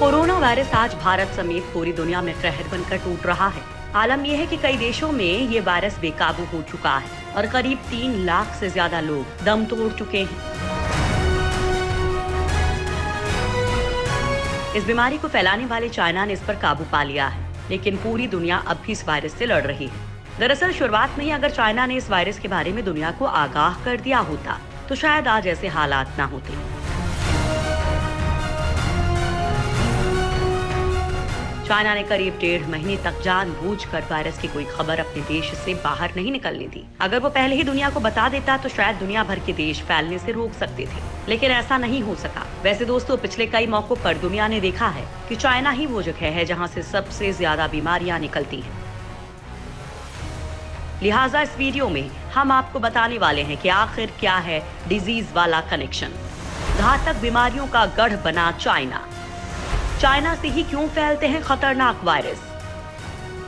Corona virus आज भारत समेत पूरी दुनिया में कहर बनकर टूट रहा है। आलम यह है कि कई देशों में ये वायरस बेकाबू हो चुका है और करीब 3 लाख से ज्यादा लोग दम तोड़ चुके हैं। इस बीमारी को फैलाने वाले चाइना ने इस पर काबू पा लिया है, लेकिन पूरी दुनिया अब भी इस वायरस से लड़ रही है। दरअसल शुरुआत में ही अगर चाइना ने इस वायरस के बारे में दुनिया को आगाह कर दिया होता तो शायद आज ऐसे हालात ना होते। चाइना ने करीब 1.5 महीने तक जानबूझकर वायरस की कोई खबर अपने देश से बाहर नहीं निकलने दी। अगर वो पहले ही दुनिया को बता देता तो शायद दुनिया भर के देश फैलने से रोक सकते थे, लेकिन ऐसा नहीं हो सका। वैसे दोस्तों, पिछले कई मौकों पर दुनिया ने देखा है कि चाइना ही वो जगह है जहाँ से सबसे ज्यादा बीमारियां निकलती हैं। लिहाजा इस वीडियो में हम आपको बताने वाले हैं कि आखिर क्या है डिजीज वाला कनेक्शन। घातक बीमारियों का गढ़ बना चाइना से ही क्यों फैलते हैं खतरनाक वायरस।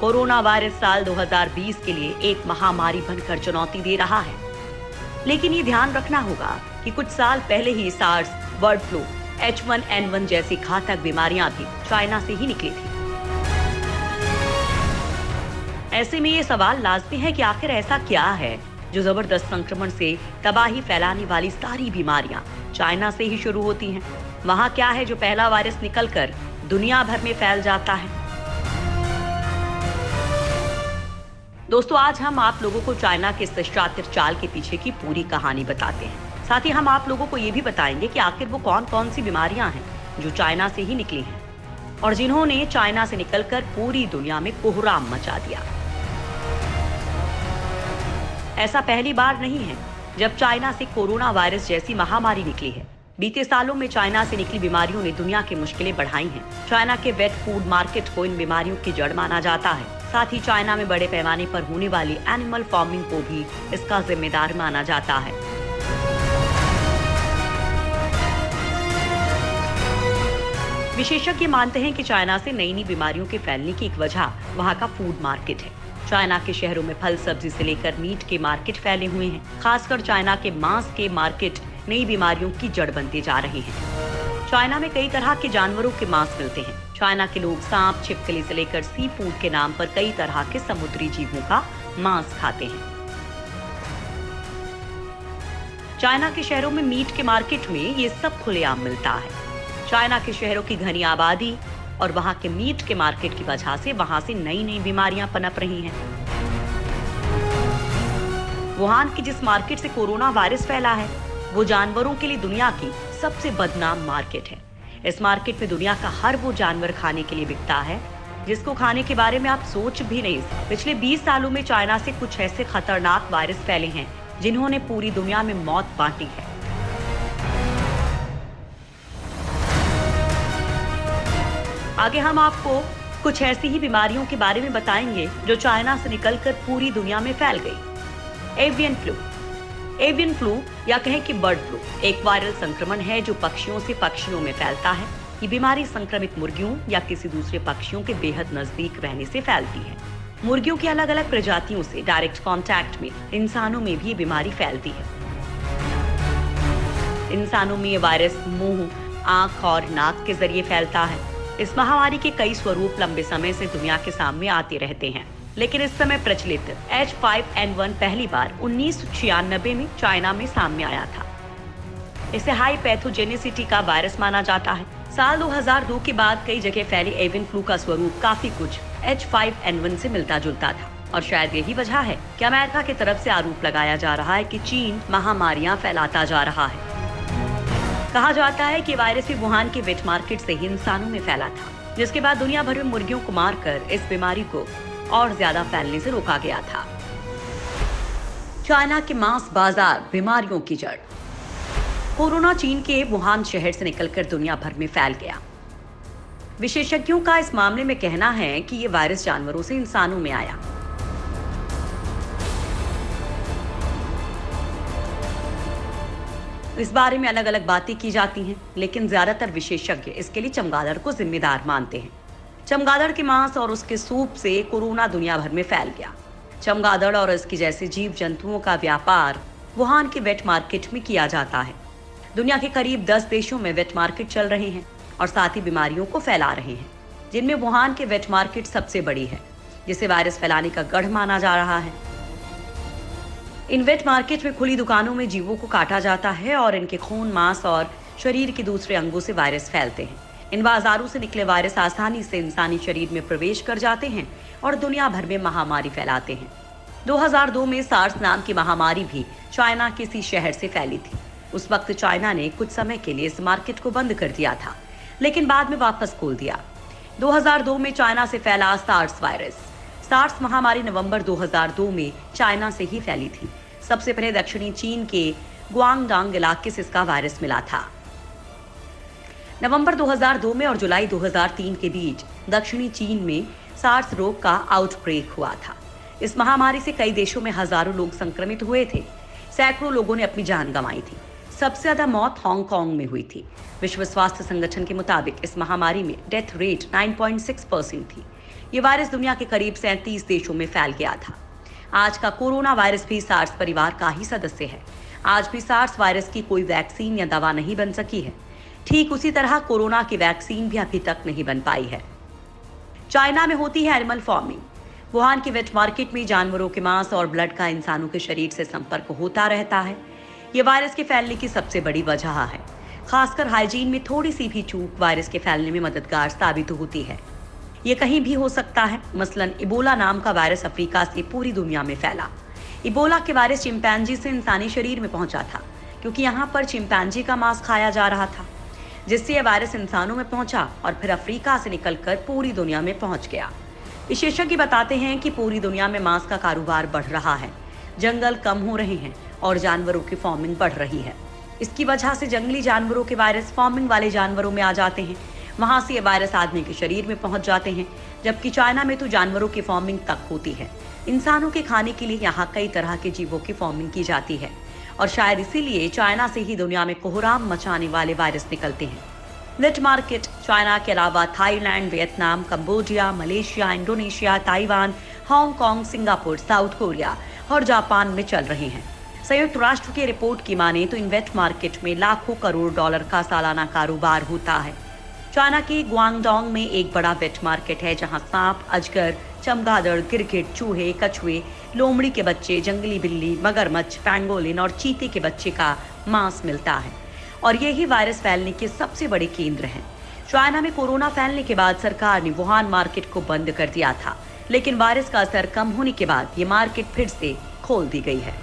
कोरोना वायरस साल 2020 के लिए एक महामारी बनकर चुनौती दे रहा है, लेकिन ये ध्यान रखना होगा कि कुछ साल पहले ही सार्स, बर्ड फ्लू, H1N1 जैसी घातक बीमारियां भी चाइना से ही निकली थी। ऐसे में ये सवाल लाजमी है कि आखिर ऐसा क्या है जो जबरदस्त संक्रमण से तबाही फैलाने वाली सारी बीमारियां चाइना से ही शुरू होती हैं। वहां क्या है जो पहला वायरस निकलकर दुनिया भर में फैल जाता है। दोस्तों, आज हम आप लोगों को चाइना के इस शातिर चाल के पीछे की पूरी कहानी बताते हैं। साथ ही हम आप लोगों को ये भी बताएंगे कि आखिर वो कौन कौन सी बीमारियां हैं जो चाइना से ही निकली हैं और जिन्होंने चाइना से निकलकर पूरी दुनिया में कोहराम मचा दिया। ऐसा पहली बार नहीं है जब चाइना से कोरोना वायरस जैसी महामारी निकली है। बीते सालों में चाइना से निकली बीमारियों ने दुनिया की मुश्किलें बढ़ाई हैं। चाइना के वेट फूड मार्केट को इन बीमारियों की जड़ माना जाता है। साथ ही चाइना में बड़े पैमाने पर होने वाली एनिमल फार्मिंग को भी इसका जिम्मेदार माना जाता है। विशेषज्ञ मानते हैं कि चाइना से नई नई बीमारियों के फैलने की एक वजह वहाँ का फूड मार्केट है। चाइना के शहरों में फल सब्जी से लेकर मीट के मार्केट फैले हुए हैं। खासकर चाइना के मांस के मार्केट नई बीमारियों की जड़ बनते जा रहे हैं। चाइना में कई तरह के जानवरों के मांस मिलते हैं। चाइना के लोग सांप, छिपकली से लेकर सी फूड के नाम पर कई तरह के समुद्री जीवों का मांस खाते हैं। चाइना के शहरों में मीट के मार्केट में ये सब खुलेआम मिलता है। चाइना के शहरों की घनी आबादी और वहाँ के मीट के मार्केट की वजह से वहाँ से नई नई बीमारियां पनप रही हैं। वुहान की जिस मार्केट से कोरोना वायरस फैला है वो जानवरों के लिए दुनिया की सबसे बदनाम मार्केट है। इस मार्केट में दुनिया का हर वो जानवर खाने के लिए बिकता है जिसको खाने के बारे में आप सोच भी नहीं सकते। पिछले 20 सालों में चाइना से कुछ ऐसे खतरनाक वायरस फैले हैं जिन्होंने पूरी दुनिया में मौत बांटी है। आगे हम आपको कुछ ऐसी ही बीमारियों के बारे में बताएंगे जो चाइना से निकलकर पूरी दुनिया में फैल गई। एवियन फ्लू या कहें कि बर्ड फ्लू एक वायरल संक्रमण है जो पक्षियों से पक्षियों में फैलता है। ये बीमारी संक्रमित मुर्गियों या किसी दूसरे पक्षियों के बेहद नजदीक रहने से फैलती है। मुर्गियों की अलग अलग प्रजातियों से डायरेक्ट कांटेक्ट में इंसानों में भी ये बीमारी फैलती है। इंसानों में ये वायरस मुंह, आंख और नाक के जरिए फैलता है। इस महामारी के कई स्वरूप लंबे समय से दुनिया के सामने आते रहते हैं, लेकिन इस समय प्रचलित H5N1 पहली बार 1996 में चाइना में सामने आया था। इसे हाई पैथोजेनिसिटी का वायरस माना जाता है। साल 2002 के बाद कई जगह फैले एवियन फ्लू का स्वरूप काफी कुछ H5N1 से मिलता जुलता था और शायद यही वजह है कि अमेरिका की तरफ से आरोप लगाया जा रहा है कि चीन महामारियां फैलाता जा रहा है। कहा जाता है कि वायरस भी वुहान के वेट मार्केट से ही इंसानों में फैला था, जिसके बाद दुनिया भर में मुर्गियों को मारकर इस बीमारी को और ज्यादा फैलने से रोका गया था। चाइना के मांस बाजार बीमारियों की जड़। कोरोना चीन के वुहान शहर से निकलकर दुनिया भर में फैल गया। विशेषज्ञों का इस मामले में कहना है कि ये वायरस जानवरों से इंसानों में आया। इस बारे में अलग अलग बातें की जाती हैं, लेकिन ज्यादातर विशेषज्ञ इसके लिए चमगादड़ को जिम्मेदार मानते हैं। चमगादड़ के मांस और उसके सूप से कोरोना दुनिया भर में फैल गया। चमगादड़ और इसकी जैसे जीव जंतुओं का व्यापार वुहान के वेट मार्केट में किया जाता है। दुनिया के करीब 10 देशों में वेट मार्केट चल रहे हैं। और साथ ही बीमारियों को फैला रहे हैं, जिनमें वुहान के वेट मार्केट सबसे बड़ी है, जिसे वायरस फैलाने का गढ़ माना जा रहा है। इन वेट मार्केट में खुली दुकानों में जीवों को काटा जाता है और इनके खून, मांस और शरीर के दूसरे अंगों से वायरस फैलते हैं। इन बाजारों से निकले वायरस आसानी से इंसानी शरीर में प्रवेश कर जाते हैं और दुनिया भर में महामारी फैलाते हैं। 2002 में सार्स नाम की महामारी भी चाइना के किसी शहर से फैली थी। उस वक्त चाइना ने कुछ समय के लिए इस मार्केट को बंद कर दिया था, लेकिन बाद में वापस खोल दिया। 2002 में चाइना से फैला सार्स वायरस। सार्स महामारी नवंबर 2002 में चाइना से ही फैली थी। सबसे पहले दक्षिणी चीन के गुआंगडोंग इलाके से इसका वायरस मिला था। नवंबर 2002 में और जुलाई 2003 के बीच दक्षिणी चीन में सार्स रोग का आउटब्रेक हुआ था। इस महामारी से कई देशों में हजारों लोग संक्रमित हुए थे। सैकड़ों लोगों ने अपनी जान गंवाई थी। सबसे ज्यादा मौत हांगकांग में हुई थी। विश्व स्वास्थ्य संगठन के मुताबिक इस महामारी में डेथ रेट 9.6% थी। ये वायरस दुनिया के करीब 37 देशों में फैल गया था। आज का कोरोना वायरस भी सार्स परिवार का ही सदस्य है। आज भी सार्स वायरस की कोई वैक्सीन या दवा नहीं बन सकी है। ठीक उसी तरह कोरोना की वैक्सीन भी अभी तक नहीं बन पाई है। चाइना में होती है एनिमल फार्मिंग। वुहान के वेट मार्केट में जानवरों के मांस और ब्लड का इंसानों के शरीर से संपर्क होता रहता है। ये वायरस के फैलने की सबसे बड़ी वजह है। खासकर हाइजीन में थोड़ी सी भी चूक वायरस के फैलने में मददगार साबित होती है। ये कहीं भी हो सकता है। मसलन इबोला नाम का वायरस अफ्रीका से पूरी दुनिया में फैला। इबोला के वायरस चिंपैंजी से इंसानी शरीर में पहुंचा था, क्योंकि यहाँ पर चिंपैंजी का मांस खाया जा रहा था, जिससे यह वायरस इंसानों में पहुंचा और फिर अफ्रीका से निकलकर पूरी दुनिया में पहुंच गया। विशेषज्ञ बताते हैं कि पूरी दुनिया में मांस का कारोबार बढ़ रहा है, जंगल कम हो रहे हैं और जानवरों की फार्मिंग बढ़ रही है। इसकी वजह से जंगली जानवरों के वायरस फार्मिंग वाले जानवरों में आ जाते हैं। वहां से ये वायरस आदमी के शरीर में पहुंच जाते हैं, जबकि चाइना में तो जानवरों की फार्मिंग तक होती है। इंसानों के खाने के लिए यहाँ कई तरह के जीवों की फार्मिंग की जाती है और शायद इसीलिए चाइना से ही दुनिया में कोहराम मचाने वाले वायरस निकलते हैं। वेट मार्केट चाइना के अलावा Thailand, Vietnam, Cambodia, Malaysia, Indonesia, Taiwan, Hong Kong, Singapore, south Korea और जापान में चल रहे हैं। संयुक्त राष्ट्र की रिपोर्ट की माने तो इन वेट मार्केट में लाखों करोड़ डॉलर का सालाना कारोबार होता है। चाइना के गुआंगडोंग में एक बड़ा वेट मार्केट है, जहां सांप, अजगर, चमगादड़, गिरगिट, चूहे, कछुए, लोमड़ी के बच्चे, जंगली बिल्ली, मगरमच्छ, पैंगोलिन और चीते के बच्चे का मांस मिलता है और यही वायरस फैलने के सबसे बड़े केंद्र हैं। चाइना में कोरोना फैलने के बाद सरकार ने वुहान मार्केट को बंद कर दिया था, लेकिन वायरस का असर कम होने के बाद ये मार्केट फिर से खोल दी गई है।